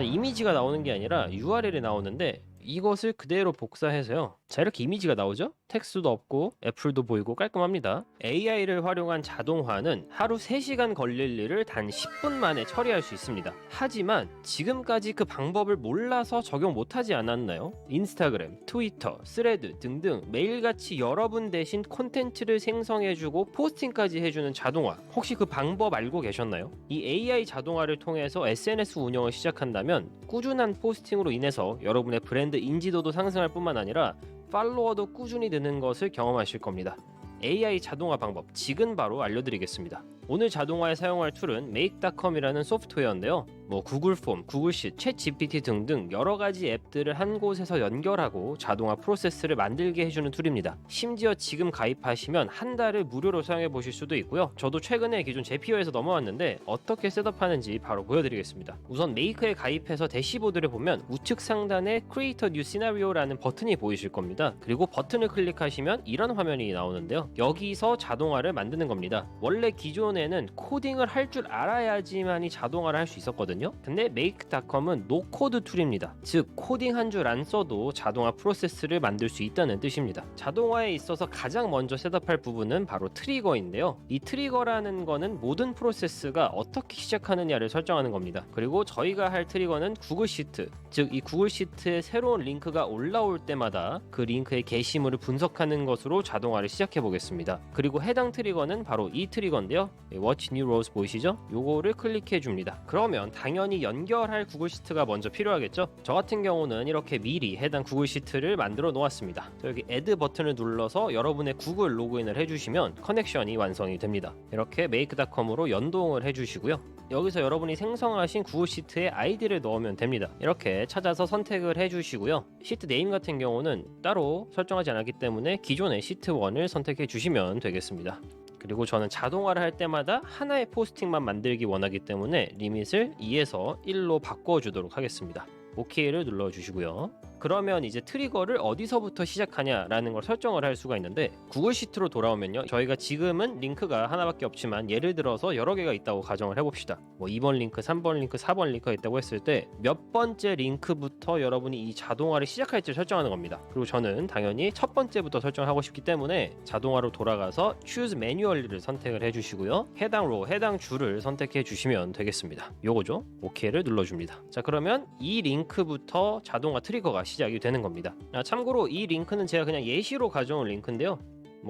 이미지가 나오는 게 아니라 URL이 나오는데 이것을 그대로 복사해서요. 자, 이렇게 이미지가 나오죠? 텍스트도 없고 애플도 보이고 깔끔합니다. AI를 활용한 자동화는 하루 3시간 걸릴 일을 단 10분 만에 처리할 수 있습니다. 하지만 지금까지 그 방법을 몰라서 적용 못하지 않았나요? 인스타그램, 트위터, 스레드 등등 매일같이 여러분 대신 콘텐츠를 생성해주고 포스팅까지 해주는 자동화, 혹시 그 방법 알고 계셨나요? 이 AI 자동화를 통해서 SNS 운영을 시작한다면 꾸준한 포스팅으로 인해서 여러분의 브랜드 인지도도 상승할 뿐만 아니라 팔로워도 꾸준히 느는 것을 경험하실 겁니다. AI 자동화 방법 지금 바로 알려드리겠습니다. 오늘 자동화에 사용할 툴은 make.com이라는 소프트웨어인데요. 구글 폼, 구글 시, 챗 GPT 등등 여러가지 앱들을 한 곳에서 연결하고 자동화 프로세스를 만들게 해주는 툴입니다. 심지어 지금 가입하시면 한 달을 무료로 사용해 보실 수도 있고요. 저도 최근에 기존 제피어에서 넘어왔는데 어떻게 셋업하는지 바로 보여드리겠습니다. 우선 메이크에 가입해서 대시보드를 보면 우측 상단에 Create a New Scenario라는 버튼이 보이실 겁니다. 그리고 버튼을 클릭하시면 이런 화면이 나오는데요. 여기서 자동화를 만드는 겁니다. 원래 기존에는 코딩을 할 줄 알아야지만이 자동화를 할 수 있었거든요. 근데 make.com은 노코드 툴입니다. 즉 코딩 한 줄 안 써도 자동화 프로세스를 만들 수 있다는 뜻입니다. 자동화에 있어서 가장 먼저 셋업할 부분은 바로 트리거인데요. 이 트리거라는 거는 모든 프로세스가 어떻게 시작하느냐를 설정하는 겁니다. 그리고 저희가 할 트리거는 구글 시트, 즉 이 구글 시트에 새로운 링크가 올라올 때마다 그 링크의 게시물을 분석하는 것으로 자동화를 시작해 보겠습니다. 그리고 해당 트리거는 바로 이 트리거인데요. Watch New Rows 보이시죠? 요거를 클릭해 줍니다. 그러면 당연히 연결할 구글 시트가 먼저 필요하겠죠? 저 같은 경우는 이렇게 미리 해당 구글 시트를 만들어 놓았습니다. 여기 Add 버튼을 눌러서 여러분의 구글 로그인을 해주시면 커넥션이 완성이 됩니다. 이렇게 make.com으로 연동을 해주시고요. 여기서 여러분이 생성하신 구글 시트에 아이디를 넣으면 됩니다. 이렇게 찾아서 선택을 해주시고요. 시트 네임 같은 경우는 따로 설정하지 않았기 때문에 기존의 시트 1을 선택해 주시면 되겠습니다. 그리고 저는 자동화를 할 때마다 하나의 포스팅만 만들기 원하기 때문에 리밋을 2에서 1로 바꿔주도록 하겠습니다. OK를 눌러주시고요. 그러면 이제 트리거를 어디서부터 시작하냐라는 걸 설정을 할 수가 있는데 구글 시트로 돌아오면요. 저희가 지금은 링크가 하나밖에 없지만 예를 들어서 여러 개가 있다고 가정을 해봅시다. 2번 링크, 3번 링크, 4번 링크가 있다고 했을 때 몇 번째 링크부터 여러분이 이 자동화를 시작할지 설정하는 겁니다. 그리고 저는 당연히 첫 번째부터 설정하고 싶기 때문에 자동화로 돌아가서 Choose Manually를 선택을 해주시고요. 해당 로, 해당 줄을 선택해 주시면 되겠습니다. 요거죠. OK를 눌러줍니다. 자, 그러면 이 링크부터 자동화 트리거가 시작이 되는 겁니다. 참고로 이 링크는 제가 그냥 예시로 가져온 링크인데요.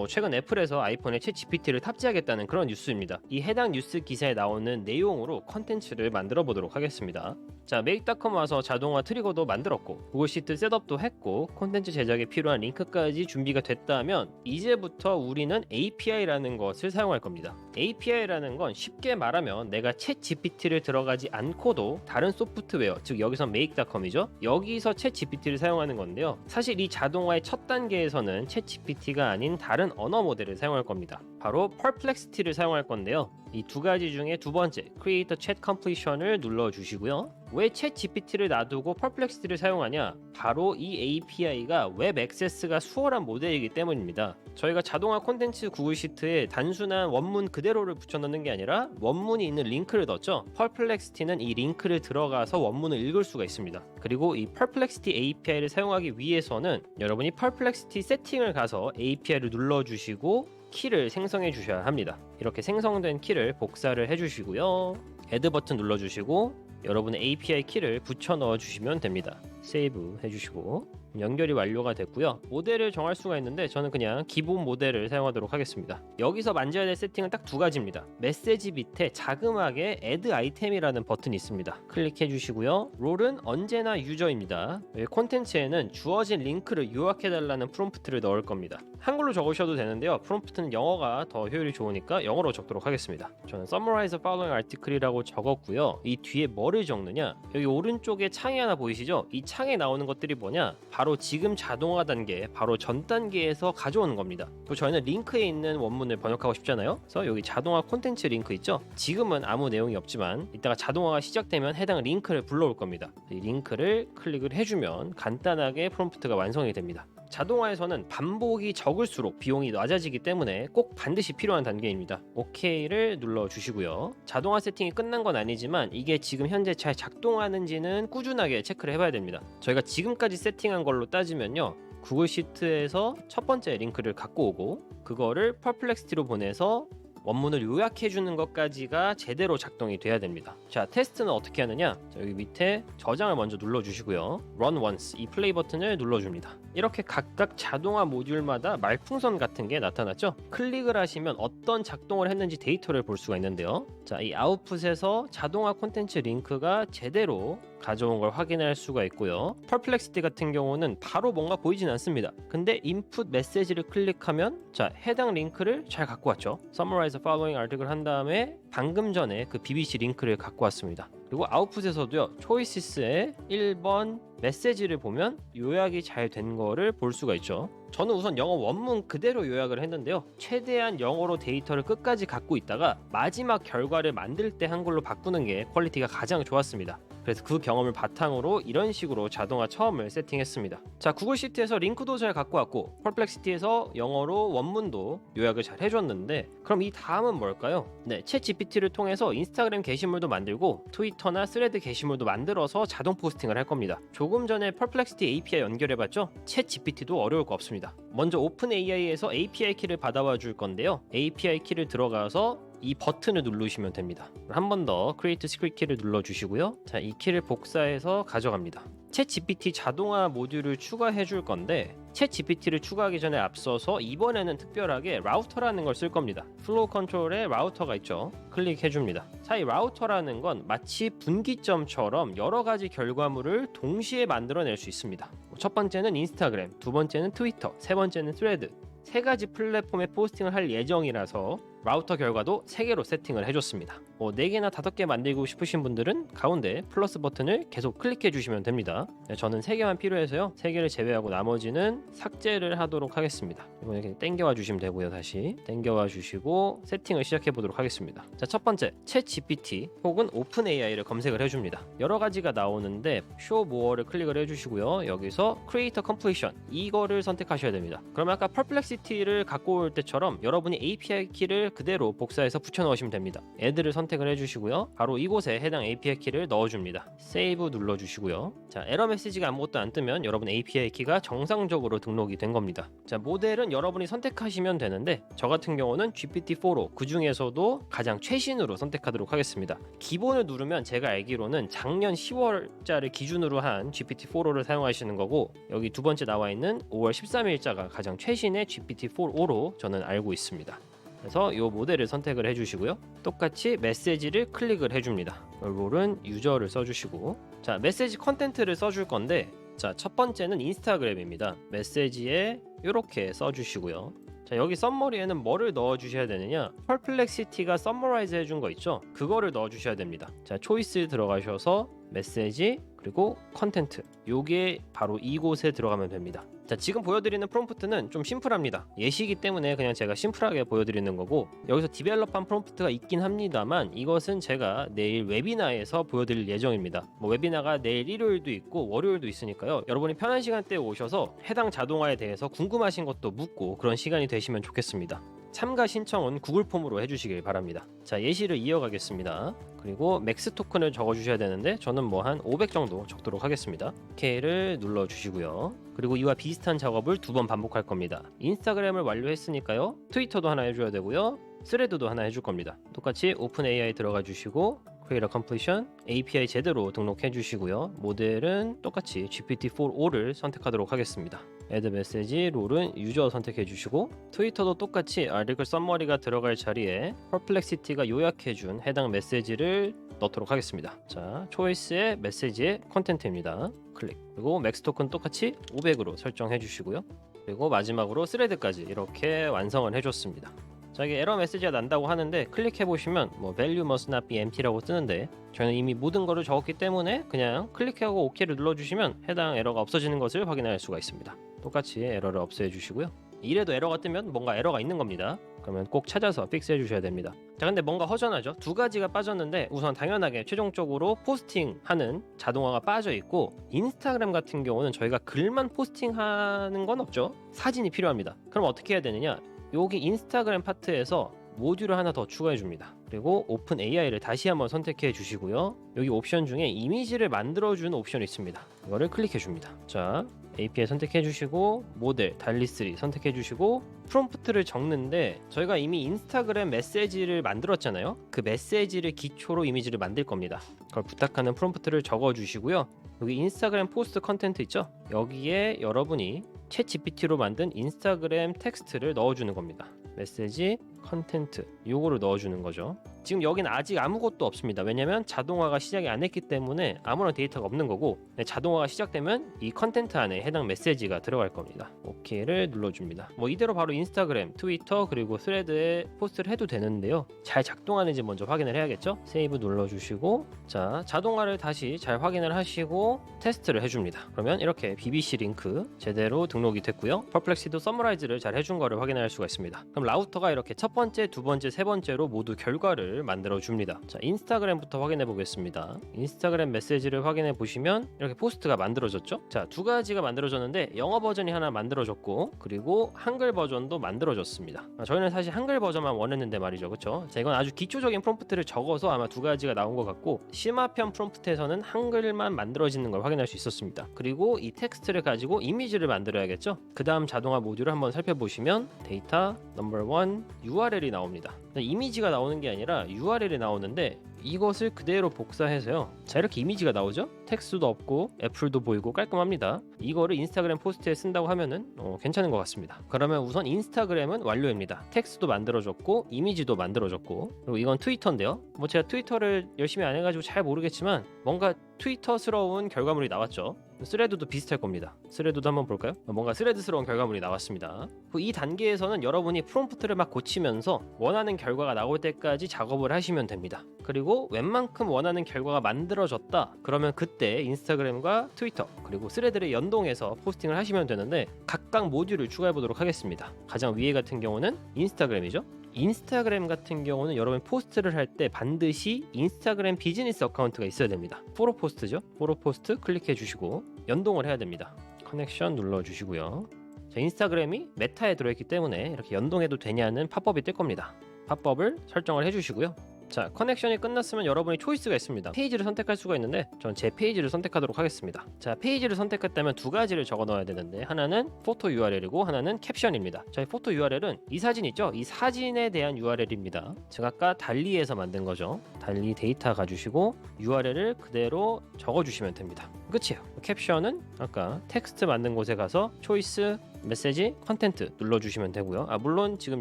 최근 애플에서 아이폰에 챗 GPT를 탑재하겠다는 그런 뉴스입니다. 이 해당 뉴스 기사에 나오는 내용으로 컨텐츠를 만들어 보도록 하겠습니다. 자, make.com 와서 자동화 트리거도 만들었고 구글 시트 셋업도 했고 콘텐츠 제작에 필요한 링크까지 준비가 됐다면 이제부터 우리는 API라는 것을 사용할 겁니다. API라는 건 쉽게 말하면 내가 챗 GPT를 들어가지 않고도 다른 소프트웨어, 즉 여기서 make.com이죠. 여기서 챗 GPT를 사용하는 건데요. 사실 이 자동화의 첫 단계에서는 챗 GPT가 아닌 다른 언어 모델을 사용할 겁니다. 바로 Perplexity를 사용할 건데요. 이 두 가지 중에 두 번째 Create Chat Completion을 눌러주시고요. 왜 챗 GPT를 놔두고 Perplexity를 사용하냐? 바로 이 API가 웹 액세스가 수월한 모델이기 때문입니다. 저희가 자동화 콘텐츠 구글 시트에 단순한 원문 그대로를 붙여넣는 게 아니라 원문이 있는 링크를 넣었죠. Perplexity는 이 링크를 들어가서 원문을 읽을 수가 있습니다. 그리고 이 Perplexity API를 사용하기 위해서는 여러분이 Perplexity 세팅을 가서 API를 눌러주시고 키를 생성해 주셔야 합니다. 이렇게 생성된 키를 복사를 해주시고요. Add 버튼 눌러주시고 여러분의 API 키를 붙여 넣어 주시면 됩니다. 세이브 해주시고 연결이 완료가 됐고요. 모델을 정할 수가 있는데 저는 그냥 기본 모델을 사용하도록 하겠습니다. 여기서 만져야 될 세팅은 딱 두 가지입니다. 메시지 밑에 자그마하게 Add Item이라는 버튼이 있습니다. 클릭해 주시고요. 롤은 언제나 유저입니다. 콘텐츠에는 주어진 링크를 요약해달라는 프롬프트를 넣을 겁니다. 한글로 적으셔도 되는데요. 프롬프트는 영어가 더 효율이 좋으니까 영어로 적도록 하겠습니다. 저는 Summarize following article이라고 적었고요. 이 뒤에 뭐를 적느냐? 여기 오른쪽에 창이 하나 보이시죠? 이 창에 나오는 것들이 뭐냐? 바로 지금 자동화 단계, 바로 전 단계에서 가져오는 겁니다. 그리고 저희는 링크에 있는 원문을 번역하고 싶잖아요. 그래서 여기 자동화 콘텐츠 링크 있죠? 지금은 아무 내용이 없지만 이따가 자동화가 시작되면 해당 링크를 불러올 겁니다. 이 링크를 클릭을 해주면 간단하게 프롬프트가 완성이 됩니다. 자동화에서는 반복이 적을수록 비용이 낮아지기 때문에 꼭 반드시 필요한 단계입니다. OK를 눌러주시고요. 자동화 세팅이 끝난 건 아니지만 이게 지금 현재 잘 작동하는지는 꾸준하게 체크를 해봐야 됩니다. 저희가 지금까지 세팅한 걸로 따지면요, 구글 시트에서 첫 번째 링크를 갖고 오고 그거를 퍼플렉시티로 보내서 원문을 요약해 주는 것까지가 제대로 작동이 돼야 됩니다. 자, 테스트는 어떻게 하느냐? 자, 여기 밑에 저장을 먼저 눌러 주시고요. Run once 이 플레이 버튼을 눌러 줍니다. 이렇게 각각 자동화 모듈마다 말풍선 같은 게 나타났죠? 클릭을 하시면 어떤 작동을 했는지 데이터를 볼 수가 있는데요. 자, 이 아웃풋에서 자동화 콘텐츠 링크가 제대로 가져온 걸 확인할 수가 있고요. 퍼플렉시티 같은 경우는 바로 뭔가 보이진 않습니다. 근데 인풋 메시지를 클릭하면 자, 해당 링크를 잘 갖고 왔죠. Summarize the following article 한 다음에 방금 전에 그 BBC 링크를 갖고 왔습니다. 그리고 아웃풋에서도요, 초이시스의 1번 메시지를 보면 요약이 잘 된 거를 볼 수가 있죠. 저는 우선 영어 원문 그대로 요약을 했는데요, 최대한 영어로 데이터를 끝까지 갖고 있다가 마지막 결과를 만들 때 한글로 바꾸는 게 퀄리티가 가장 좋았습니다. 그래서 그 경험을 바탕으로 이런 식으로 자동화 처음을 세팅했습니다. 자, 구글 시트에서 링크도 잘 갖고 왔고 퍼플렉시티에서 영어로 원문도 요약을 잘 해줬는데, 그럼 이 다음은 뭘까요? 네, 챗 GPT를 통해서 인스타그램 게시물도 만들고 트위터나 스레드 게시물도 만들어서 자동 포스팅을 할 겁니다. 조금 전에 퍼플렉시티 API 연결해봤죠? 챗 GPT도 어려울 거 없습니다. 먼저 오픈 AI에서 API 키를 받아와 줄 건데요, API 키를 들어가서 이 버튼을 누르시면 됩니다. 한 번 더 Create Script 키를 눌러주시고요. 자, 이 키를 복사해서 가져갑니다. 챗 GPT 자동화 모듈을 추가해 줄 건데, 챗 GPT를 추가하기 전에 앞서서 이번에는 특별하게 라우터라는 걸 쓸 겁니다. 플로우 컨트롤에 라우터가 있죠. 클릭해 줍니다. 자, 이 라우터라는 건 마치 분기점처럼 여러 가지 결과물을 동시에 만들어낼 수 있습니다. 첫 번째는 인스타그램, 두 번째는 트위터, 세 번째는 스레드, 세 가지 플랫폼에 포스팅을 할 예정이라서 라우터 결과도 3개로 세팅을 해줬습니다. 4개나 5개 만들고 싶으신 분들은 가운데 플러스 버튼을 계속 클릭해 주시면 됩니다. 저는 3개만 필요해서요, 3개를 제외하고 나머지는 삭제를 하도록 하겠습니다. 이번에 이렇게 땡겨와 주시면 되고요. 다시 땡겨와 주시고 세팅을 시작해 보도록 하겠습니다. 자, 첫 번째, 챗 GPT 혹은 오픈 AI를 검색을 해줍니다. 여러 가지가 나오는데 Show More를 클릭을 해주시고요. 여기서 Creator Completion 이거를 선택하셔야 됩니다. 그럼 아까 Perplexity를 갖고 올 때처럼 여러분이 API 키를 그대로 복사해서 붙여 넣으시면 됩니다. Add를 선택을 해주시고요. 바로 이곳에 해당 API 키를 넣어줍니다. Save 눌러주시고요. 자, 에러 메시지가 아무것도 안 뜨면 여러분 API 키가 정상적으로 등록이 된 겁니다. 자, 모델은 여러분이 선택하시면 되는데 저 같은 경우는 GPT-4로 그 중에서도 가장 최신으로 선택하도록 하겠습니다. 기본을 누르면 제가 알기로는 작년 10월자를 기준으로 한 GPT-4를 사용하시는 거고, 여기 두 번째 나와 있는 5월 13일자가 가장 최신의 GPT-4로 저는 알고 있습니다. 그래서 이 모델을 선택을 해주시고요. 똑같이 메시지를 클릭을 해줍니다. 롤은 유저를 써주시고, 자, 메시지 컨텐트를 써줄 건데, 자, 첫 번째는 인스타그램입니다. 메시지에 이렇게 써주시고요. 자, 여기 썸머리에는 뭐를 넣어주셔야 되느냐, 퍼플렉시티가 썸머라이즈 해준 거 있죠, 그거를 넣어주셔야 됩니다. 자, 초이스 들어가셔서 메시지 그리고 컨텐트, 요게 바로 이곳에 들어가면 됩니다. 자, 지금 보여드리는 프롬프트는 좀 심플합니다. 예시이기 때문에 그냥 제가 심플하게 보여드리는 거고, 여기서 디벨롭한 프롬프트가 있긴 합니다만 이것은 제가 내일 웨비나에서 보여드릴 예정입니다. 웨비나가 내일 일요일도 있고 월요일도 있으니까요, 여러분이 편한 시간대에 오셔서 해당 자동화에 대해서 궁금하신 것도 묻고 그런 시간이 되시면 좋겠습니다. 참가 신청은 구글 폼으로 해주시길 바랍니다. 자, 예시를 이어가겠습니다. 그리고 맥스 토큰을 적어주셔야 되는데 저는 뭐 한 500 정도 적도록 하겠습니다. OK를 눌러주시고요. 그리고 이와 비슷한 작업을 2번 반복할 겁니다. 인스타그램을 완료했으니까요, 트위터도 하나 해줘야 되고요, 스레드도 하나 해줄 겁니다. 똑같이 오픈 AI 들어가 주시고 Creator Completion API 제대로 등록해 주시고요. 모델은 똑같이 GPT-4O를 선택하도록 하겠습니다. Add 메시지, 롤은 유저 선택해 주시고, 트위터도 똑같이 Article Summary가 들어갈 자리에 Perplexity가 요약해 준 해당 메시지를 넣도록 하겠습니다. 자, 초이스의 메시지의 컨텐트입니다. 클릭. 그리고 맥스 토큰 똑같이 500으로 설정해 주시고요. 그리고 마지막으로 스레드까지 이렇게 완성을 해줬습니다. 자, 이게 에러 메시지가 난다고 하는데 클릭해 보시면 value must not be empty라고 뜨는데, 저는 이미 모든 거를 적었기 때문에 그냥 클릭하고 OK를 눌러주시면 해당 에러가 없어지는 것을 확인할 수가 있습니다. 똑같이 에러를 없애주시고요. 이래도 에러가 뜨면 뭔가 에러가 있는 겁니다. 그러면 꼭 찾아서 픽스해 주셔야 됩니다. 자, 근데 뭔가 허전하죠? 두 가지가 빠졌는데 우선 당연하게 최종적으로 포스팅하는 자동화가 빠져 있고, 인스타그램 같은 경우는 저희가 글만 포스팅하는 건 없죠. 사진이 필요합니다. 그럼 어떻게 해야 되느냐? 여기 인스타그램 파트에서 모듈을 하나 더 추가해 줍니다. 그리고 오픈 AI를 다시 한번 선택해 주시고요. 여기 옵션 중에 이미지를 만들어주는 옵션이 있습니다. 이거를 클릭해 줍니다. 자, API 선택해 주시고 모델 달리3 선택해 주시고 프롬프트를 적는데, 저희가 이미 인스타그램 메시지를 만들었잖아요. 그 메시지를 기초로 이미지를 만들 겁니다. 그걸 부탁하는 프롬프트를 적어 주시고요. 여기 인스타그램 포스트 컨텐트 있죠? 여기에 여러분이 챗 GPT로 만든 인스타그램 텍스트를 넣어주는 겁니다. 메시지 컨텐트 요거를 넣어주는 거죠. 지금 여기는 아직 아무것도 없습니다. 왜냐면 자동화가 시작이 안 했기 때문에 아무런 데이터가 없는 거고, 자동화가 시작되면 이 컨텐트 안에 해당 메시지가 들어갈 겁니다. OK를 눌러줍니다. 뭐 이대로 바로 인스타그램, 트위터 그리고 스레드에 포스트를 해도 되는데요. 잘 작동하는지 먼저 확인을 해야겠죠. 세이브 눌러주시고, 자, 자동화를 다시 잘 확인을 하시고 테스트를 해줍니다. 그러면 이렇게 BBC 링크 제대로 등록이 됐고요. 퍼플렉시도 서머라이즈를 잘 해준 거를 확인할 수가 있습니다. 그럼 라우터가 이렇게 첫 번째, 두 번째, 세 번째로 모두 결과를 만들어 줍니다. 자, 인스타그램부터 확인해 보겠습니다. 인스타그램 메시지를 확인해 보시면 이렇게 포스트가 만들어졌죠. 자, 두 가지가 만들어졌는데 영어 버전이 하나 만들어졌고, 그리고 한글 버전도 만들어졌습니다. 저희는 사실 한글 버전만 원했는데 말이죠, 그렇죠? 자, 이건 아주 기초적인 프롬프트를 적어서 아마 두 가지가 나온 것 같고, 심화편 프롬프트에서는 한글만 만들어지는 걸 확인할 수 있었습니다. 그리고 이 텍스트를 가지고 이미지를 만들어야겠죠. 그 다음 자동화 모듈을 한번 살펴보시면 데이터 넘버 1 URL이 나옵니다. 이미지가 나오는 게 아니라 URL이 나오는데, 이것을 그대로 복사해서요. 자, 이렇게 이미지가 나오죠. 텍스트도 없고 애플도 보이고 깔끔합니다. 이거를 인스타그램 포스트에 쓴다고 하면은 괜찮은 것 같습니다. 그러면 우선 인스타그램은 완료입니다. 텍스트도 만들어졌고 이미지도 만들어졌고, 그리고 이건 트위터인데요. 뭐 제가 트위터를 열심히 안 해가지고 잘 모르겠지만 뭔가 트위터스러운 결과물이 나왔죠. 스레드도 비슷할 겁니다. 스레드도 한번 볼까요? 뭔가 스레드스러운 결과물이 나왔습니다. 이 단계에서는 여러분이 프롬프트를 막 고치면서 원하는 결과가 나올 때까지 작업을 하시면 됩니다. 그리고 웬만큼 원하는 결과가 만들어졌다 그러면 그때 인스타그램과 트위터 그리고 스레드를 연동해서 포스팅을 하시면 되는데, 각각 모듈을 추가해 보도록 하겠습니다. 가장 위에 같은 경우는 인스타그램이죠. 인스타그램 같은 경우는 여러분 포스트를 할 때 반드시 인스타그램 비즈니스 어카운트가 있어야 됩니다. 포로 포스트죠. 포로 포스트 클릭해 주시고 연동을 해야 됩니다. 커넥션 눌러 주시고요. 자, 인스타그램이 메타에 들어있기 때문에 이렇게 연동해도 되냐는 팝업이 뜰 겁니다. 팝업을 설정을 해 주시고요. 자, 커넥션이 끝났으면 여러분이 초이스가 있습니다. 페이지를 선택할 수가 있는데 전 제 페이지를 선택하도록 하겠습니다. 자, 페이지를 선택했다면 두 가지를 적어 넣어야 되는데, 하나는 포토 URL이고 하나는 캡션입니다. 자, 이 포토 URL은 이 사진 있죠? 이 사진에 대한 URL입니다. 제가 아까 달리에서 만든 거죠. 달리 데이터 가주시고 URL을 그대로 적어주시면 됩니다. 끝이에요. 캡션은 아까 텍스트 만든 곳에 가서 초이스 메시지 컨텐트 눌러주시면 되고요. 물론 지금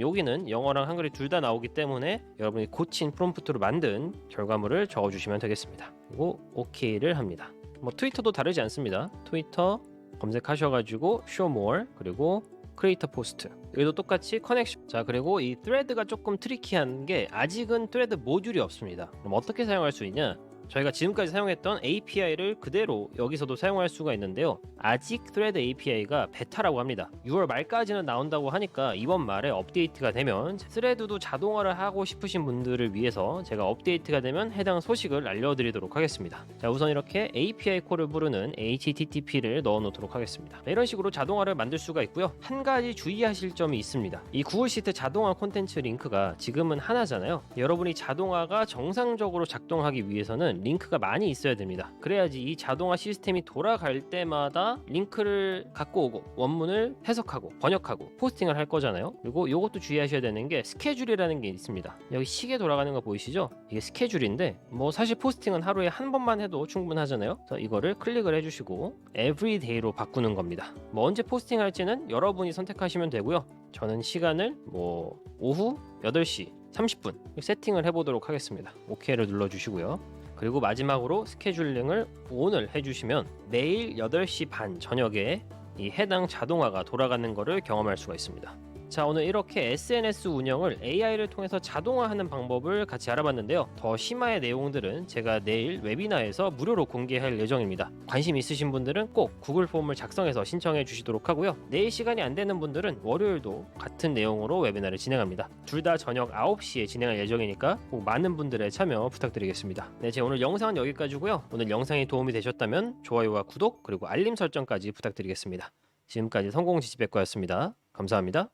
여기는 영어랑 한글이 둘 다 나오기 때문에 여러분이 고친 프롬프트로 만든 결과물을 적어주시면 되겠습니다. 그리고 OK를 합니다. 뭐 트위터도 다르지 않습니다. 트위터 검색하셔가지고 show more 그리고 크리에이터 포스트, 여기도 똑같이 커넥션. 자, 그리고 이 thread가 조금 트리키한 게 아직은 thread 모듈이 없습니다. 그럼 어떻게 사용할 수 있냐? 저희가 지금까지 사용했던 API를 그대로 여기서도 사용할 수가 있는데요. 아직 Thread API가 베타라고 합니다. 6월 말까지는 나온다고 하니까 이번 말에 업데이트가 되면, 스레드도 자동화를 하고 싶으신 분들을 위해서 제가 업데이트가 되면 해당 소식을 알려드리도록 하겠습니다. 자, 우선 이렇게 API 콜을 부르는 HTTP를 넣어 놓도록 하겠습니다. 이런 식으로 자동화를 만들 수가 있고요. 한 가지 주의하실 점이 있습니다. 이 구글 시트 자동화 콘텐츠 링크가 지금은 하나잖아요. 여러분이 자동화가 정상적으로 작동하기 위해서는 링크가 많이 있어야 됩니다. 그래야지 이 자동화 시스템이 돌아갈 때마다 링크를 갖고 오고 원문을 해석하고 번역하고 포스팅을 할 거잖아요. 그리고 이것도 주의하셔야 되는 게 스케줄이라는 게 있습니다. 여기 시계 돌아가는 거 보이시죠? 이게 스케줄인데 뭐 사실 포스팅은 하루에 한 번만 해도 충분하잖아요. 그래서 이거를 클릭을 해주시고 everyday로 바꾸는 겁니다. 뭐 언제 포스팅할지는 여러분이 선택하시면 되고요. 저는 시간을 뭐 오후 8시 30분 세팅을 해보도록 하겠습니다. OK를 눌러주시고요. 그리고 마지막으로 스케줄링을 ON을 해주시면 매일 8시 반 저녁에 이 해당 자동화가 돌아가는 것을 경험할 수가 있습니다. 자, 오늘 이렇게 SNS 운영을 AI를 통해서 자동화하는 방법을 같이 알아봤는데요. 더 심화의 내용들은 제가 내일 웨비나에서 무료로 공개할 예정입니다. 관심 있으신 분들은 꼭 구글 폼을 작성해서 신청해 주시도록 하고요. 내일 시간이 안 되는 분들은 월요일도 같은 내용으로 웨비나를 진행합니다. 둘 다 저녁 9시에 진행할 예정이니까 꼭 많은 분들의 참여 부탁드리겠습니다. 네, 제 오늘 영상은 여기까지고요. 오늘 영상이 도움이 되셨다면 좋아요와 구독 그리고 알림 설정까지 부탁드리겠습니다. 지금까지 성공지지백과였습니다. 감사합니다.